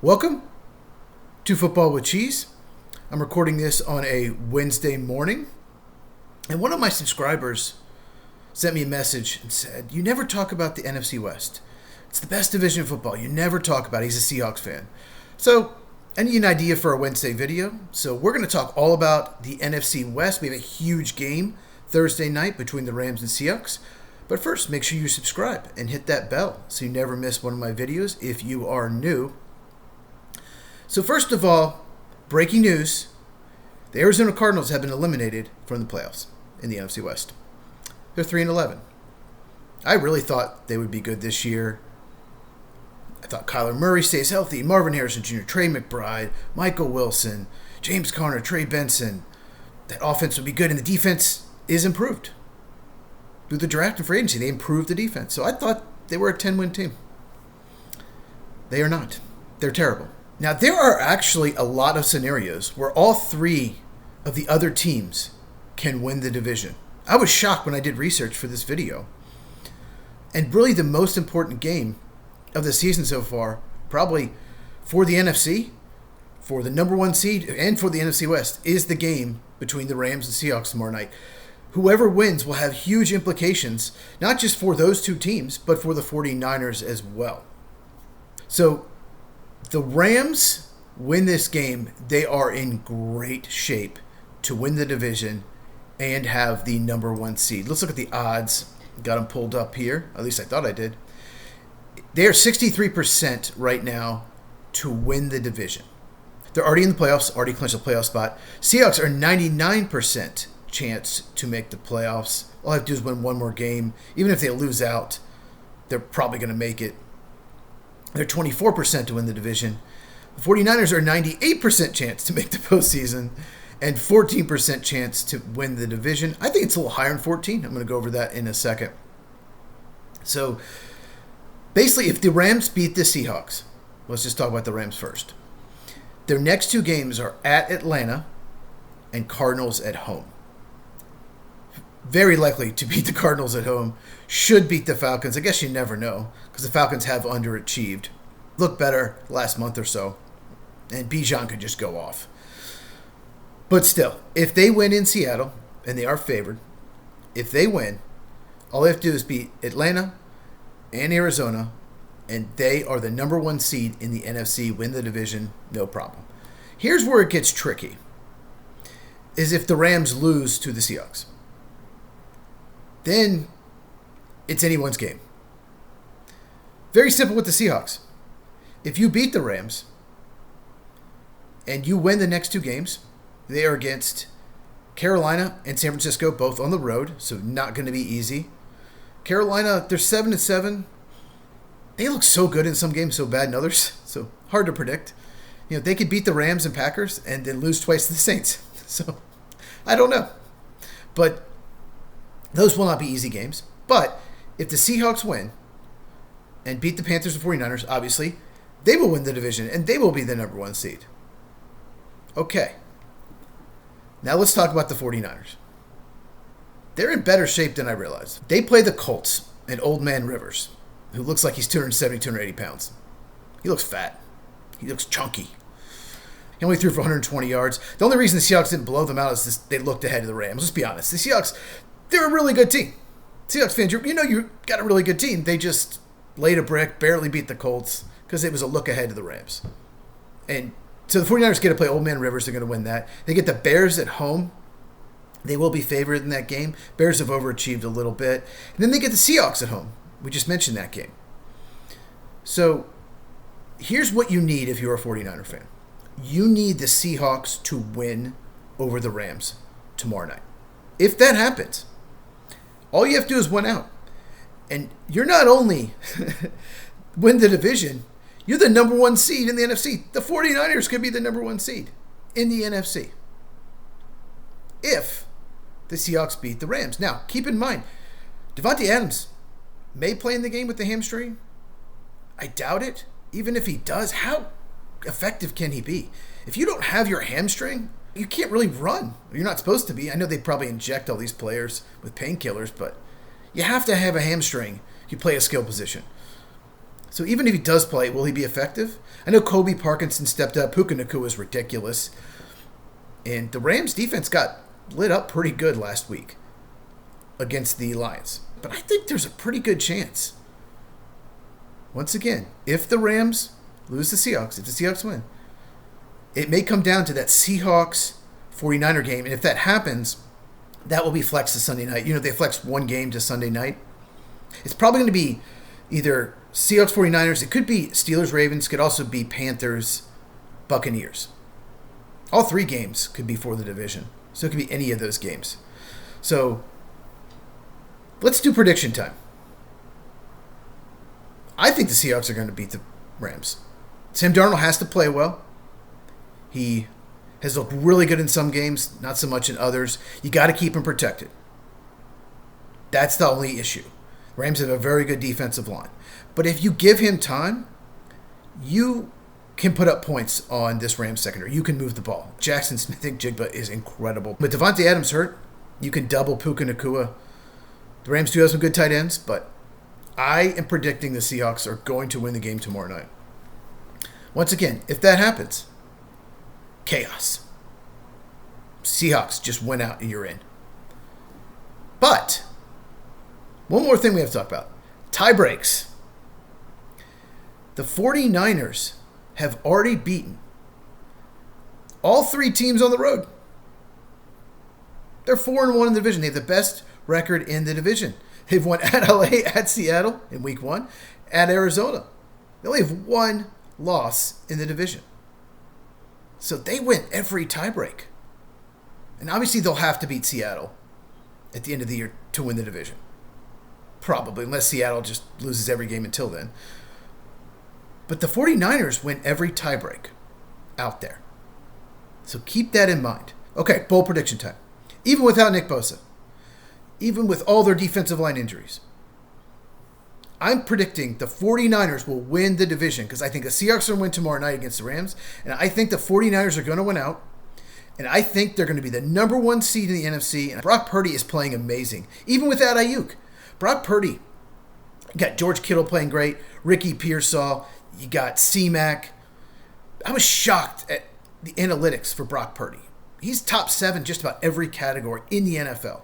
Welcome to Football with Cheese. I'm recording this on a Wednesday morning, and one of my subscribers sent me a message and said, "You never talk about the NFC West. It's the best division of football. You never talk about it." He's a Seahawks fan. So I need an idea for a Wednesday video. So we're going to talk all about the NFC West. We have a huge game Thursday night between the Rams and Seahawks. But first, make sure you subscribe and hit that bell so you never miss one of my videos if you are new. So first of all, breaking news, the Arizona Cardinals have been eliminated from the playoffs in the NFC West. They're 3-11. I really thought they would be good this year. I thought Kyler Murray stays healthy, Marvin Harrison Jr., Trey McBride, Michael Wilson, James Conner, Trey Benson. That offense would be good, and the defense is improved. Through the draft and free agency, they improved the defense. So I thought they were a 10-win team. They are not. They're terrible. Now, there are actually a lot of scenarios where all three of the other teams can win the division. I was shocked when I did research for this video. And really the most important game of the season so far, probably for the NFC, for the number one seed, and for the NFC West, is the game between the Rams and Seahawks tomorrow night. Whoever wins will have huge implications, not just for those two teams, but for the 49ers as well. So, the Rams win this game, they are in great shape to win the division and have the number one seed. Let's look at the odds. Got them pulled up here. At least I thought I did. They are 63% right now to win the division. They're already in the playoffs, already clinched a playoff spot. Seahawks are 99% chance to make the playoffs. All I have to do is win one more game. Even if they lose out, they're probably going to make it. They're 24% to win the division. The 49ers are 98% chance to make the postseason and 14% chance to win the division. I think it's a little higher than 14. I'm going to go over that in a second. So, basically, if the Rams beat the Seahawks, let's just talk about the Rams first. Their next two games are at Atlanta and Cardinals at home. Very likely to beat the Cardinals at home. Should beat the Falcons. I guess you never know because the Falcons have underachieved. Looked better last month or so. And Bijan could just go off. But still, if they win in Seattle, and they are favored, if they win, all they have to do is beat Atlanta and Arizona, and they are the number one seed in the NFC, win the division, no problem. Here's where it gets tricky, is if the Rams lose to the Seahawks. Then it's anyone's game. Very simple with the Seahawks. If you beat the Rams and you win the next two games, they are against Carolina and San Francisco, both on the road, so not going to be easy. Carolina, they're 7-7. They look so good in some games, so bad in others, so hard to predict. You know, they could beat the Rams and Packers and then lose twice to the Saints. So, I don't know. But those will not be easy games. But if the Seahawks win and beat the Panthers and 49ers, obviously, they will win the division and they will be the number one seed. Okay. Now let's talk about the 49ers. They're in better shape than I realized. They play the Colts and Old Man Rivers, who looks like he's 270, 280 pounds. He looks fat. He looks chunky. He only threw for 120 yards. The only reason the Seahawks didn't blow them out is this, they looked ahead of the Rams. Let's be honest. The Seahawks, they're a really good team. Seahawks fans, you got a really good team. They just laid a brick, barely beat the Colts because it was a look ahead of the Rams. And so the 49ers get to play Old Man Rivers. They're going to win that. They get the Bears at home. They will be favored in that game. Bears have overachieved a little bit. And then they get the Seahawks at home. We just mentioned that game. So here's what you need if you're a 49er fan. You need the Seahawks to win over the Rams tomorrow night. If that happens, all you have to do is win out. And you're not only win the division, you're the number one seed in the NFC. The 49ers could be the number one seed in the NFC if the Seahawks beat the Rams. Now, keep in mind, Devontae Adams may play in the game with the hamstring. I doubt it. Even if he does, how effective can he be? If you don't have your hamstring, you can't really run. You're not supposed to be. I know they probably inject all these players with painkillers, but you have to have a hamstring if you play a skill position. So even if he does play, will he be effective? I know Kobe Parkinson stepped up. Puka Nacua is ridiculous. And the Rams defense got lit up pretty good last week against the Lions. But I think there's a pretty good chance. Once again, if the Rams lose the Seahawks, if the Seahawks win, it may come down to that Seahawks 49er game. And if that happens, that will be flexed to Sunday night. They flexed one game to Sunday night. It's probably going to be either Seahawks 49ers. It could be Steelers Ravens. It could also be Panthers Buccaneers. All three games could be for the division. So it could be any of those games. So let's do prediction time. I think the Seahawks are going to beat the Rams. Sam Darnold has to play well. He has looked really good in some games, not so much in others. You got to keep him protected. That's the only issue. Rams have a very good defensive line. But if you give him time, you can put up points on this Rams secondary. You can move the ball. Jackson Smith-Njigba is incredible. With Devontae Adams hurt, you can double Puka Nacua. The Rams do have some good tight ends, but I am predicting the Seahawks are going to win the game tomorrow night. Once again, if that happens, chaos. Seahawks just went out and you're in. But one more thing we have to talk about. Tie breaks. The 49ers have already beaten all three teams on the road. They're 4-1 in the division. They have the best record in the division. They've won at LA, at Seattle in week 1, at Arizona. They only have one loss in the division. So they win every tiebreak. And obviously they'll have to beat Seattle at the end of the year to win the division. Probably, unless Seattle just loses every game until then. But the 49ers win every tiebreak out there. So keep that in mind. Okay, bold prediction time. Even without Nick Bosa, even with all their defensive line injuries, I'm predicting the 49ers will win the division because I think the Seahawks are going to win tomorrow night against the Rams, and I think the 49ers are going to win out, and I think they're going to be the number 1 seed in the NFC, and Brock Purdy is playing amazing, even without Ayuk. Brock Purdy, you got George Kittle playing great, Ricky Pearsall, you got C-Mac. I was shocked at the analytics for Brock Purdy. He's top 7 just about every category in the NFL.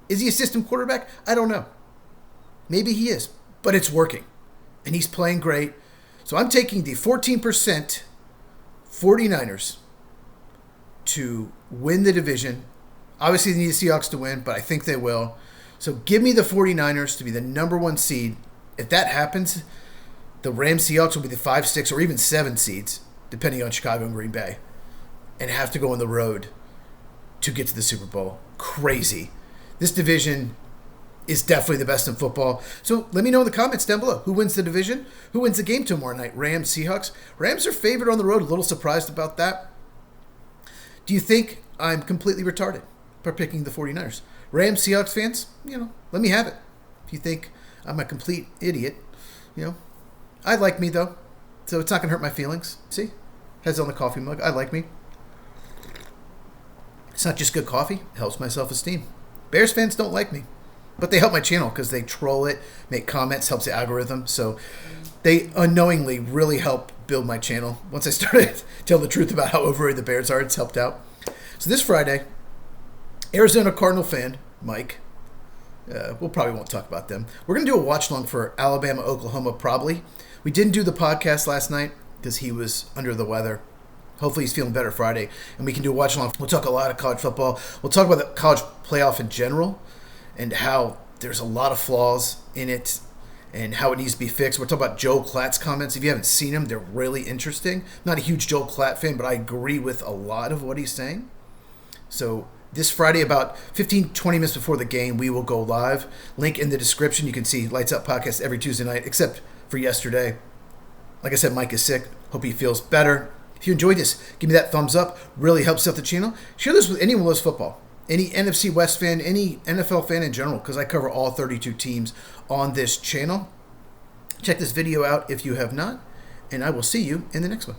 Is he a system quarterback? I don't know. Maybe he is, but it's working. And he's playing great. So I'm taking the 14% 49ers to win the division. Obviously, they need the Seahawks to win, but I think they will. So give me the 49ers to be the number 1 seed. If that happens, the Rams Seahawks will be the 5, 6, or even 7 seeds, depending on Chicago and Green Bay, and have to go on the road to get to the Super Bowl. Crazy. This division is definitely the best in football. So let me know in the comments down below. Who wins the division? Who wins the game tomorrow night? Rams, Seahawks? Rams are favored on the road. A little surprised about that. Do you think I'm completely retarded for picking the 49ers? Rams, Seahawks fans, let me have it. If you think I'm a complete idiot, I like me though. So it's not going to hurt my feelings. See? Heads on the coffee mug. I like me. It's not just good coffee. It helps my self-esteem. Bears fans don't like me. But they help my channel because they troll it, make comments, helps the algorithm. So they unknowingly really help build my channel. Once I started telling the truth about how overrated the Bears are, it's helped out. So this Friday, Arizona Cardinal fan, Mike, we'll probably won't talk about them. We're going to do a watch-along for Alabama, Oklahoma, probably. We didn't do the podcast last night because he was under the weather. Hopefully he's feeling better Friday, and we can do a watch-along. We'll talk a lot of college football. We'll talk about the college playoff in general and how there's a lot of flaws in it and how it needs to be fixed. We'll talk about Joel Klatt's comments. If you haven't seen them, they're really interesting. I'm not a huge Joel Klatt fan, but I agree with a lot of what he's saying. So this Friday, about 15, 20 minutes before the game, we will go live. Link in the description. You can see Lights Out Podcast every Tuesday night, except for yesterday. Like I said, Mike is sick. Hope he feels better. If you enjoyed this, give me that thumbs up. Really helps out the channel. Share this with anyone who loves football. Any NFC West fan, any NFL fan in general, because I cover all 32 teams on this channel. Check this video out if you have not, and I will see you in the next one.